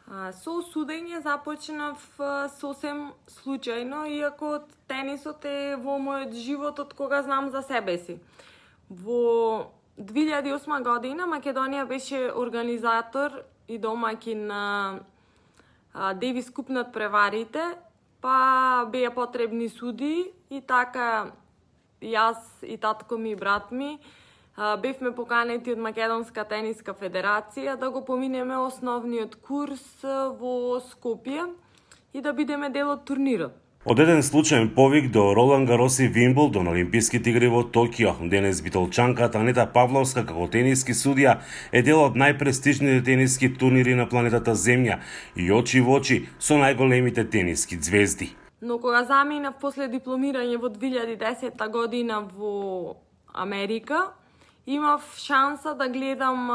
Со судење започнав сосем случајно, иако тенисот е во мојот живот од кога знам за себе си. Во 2008 година Македонија беше организатор и домаќин на Девис Куп над преварите, па беа потребни суди и така јас и татко ми и брат ми бевме поканети од Македонска тениска федерација да го поминеме основниот курс во Скопје и да бидеме дел од турнирот. Од еден случаен повик до Ролан Гарос и Вимблдон, Олимписките игри во Токио, денес битолчанката Анета Павловска како тениски судија е дел од најпрестижните тениски турнири на планетата Земја и очи во очи со најголемите тениски ѕвезди. Но кога заминав после дипломирање во 2010 година во Америка, имав шанса да гледам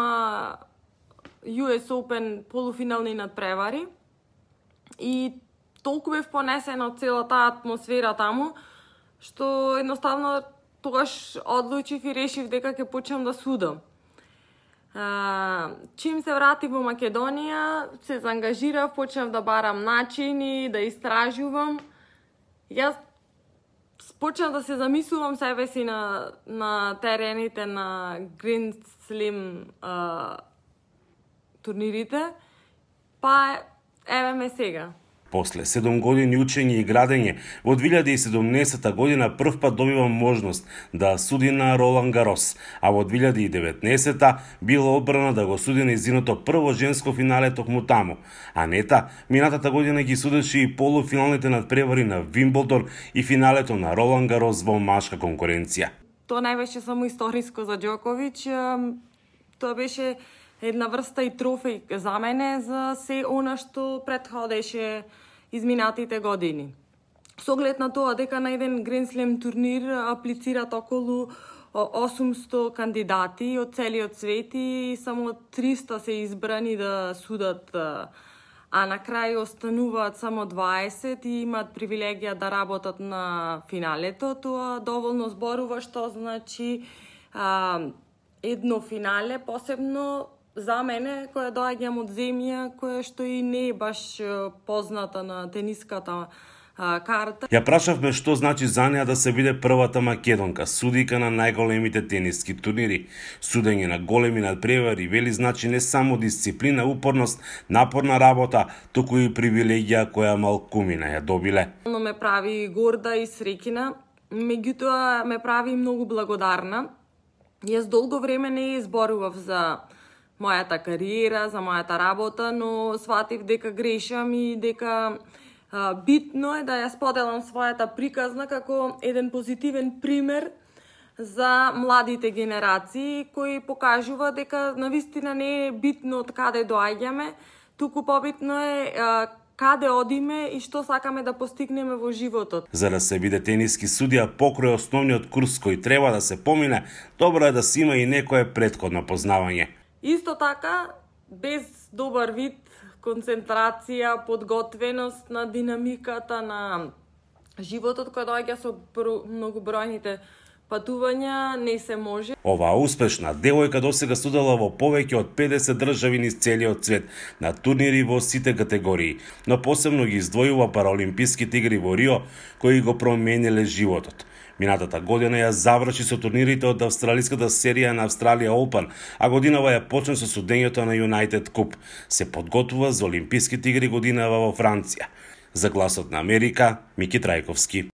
US Open полуфинални надпревари и толку бев понесена од целата атмосфера таму, што едноставно тогаш одлучив и решив дека ќе почнам да судам. Чим се вратив во Македонија, се заангажирав, почнав да барам начини, да истражувам. Јас почнав да се замислувам себе си на терените на Grand Slam турнирите, па еве ме сега. После 7 години учење и градење, во 2017 година првпат добивам можност да суди на Ролан Гарос, а во 2019 била одбрана да го суди нејзиното прво женско финале токму таму. Анета минатата година ги судеше и полуфиналните надпревари на Вимблдон и финалето на Ролан Гарос во машка конкуренција. Тоа не беше само историско за Џоковиќ, тоа беше една врста и трофеј за мене за се она што претходеше изминатите години. Со оглед на тоа дека на еден Grand Slam турнир аплицират околу 800 кандидати од целиот свет и само 300 се избрани да судат, а на крај остануваат само 20 и имаат привилегија да работат на финалето. Тоа доволно зборува што значи едно финале, посебно за мене, која доаѓам од земја која што и не е баш позната на тениската карта. Ја прашавме што значи за неа да се биде првата македонка, судика на најголемите тениски турнири. Судење на големи надпревари, вели, значи не само дисциплина, упорност, напорна работа, туку и привилегија која малкумина ја добиле. Ме прави горда и среќна, меѓутоа ме прави многу благодарна. Јас долго време не изборував за мојата кариера, за мојата работа, но сватив дека грешам и дека битно е да ја споделам својата приказна како еден позитивен пример за младите генерации кои покажува дека навистина не е битно од каде доаѓаме, туку побитно е каде одиме и што сакаме да постигнеме во животот. За да се биде тениски судија покрај основниот курс кој треба да се помине, добро е да се има и некое претходно познавање. Исто така, без добар вид, концентрација, подготвеност на динамиката на животот кој доаѓа со многобројните патувања, не се може. Оваа успешна девојка досега студела во повеќе од 50 држави низ целиот свет, на турнири во сите категории, но посебно ги издвојува Параолимписките игри во Рио, кои го промениле животот. Минатата година ја заврши со турнирите од австралиската серија на Австралија Open, а годинава ја почна со судењето на United Cup. Се подготвува за Олимписките игри годинава во Франција. За Гласот на Америка, Мики Трајковски.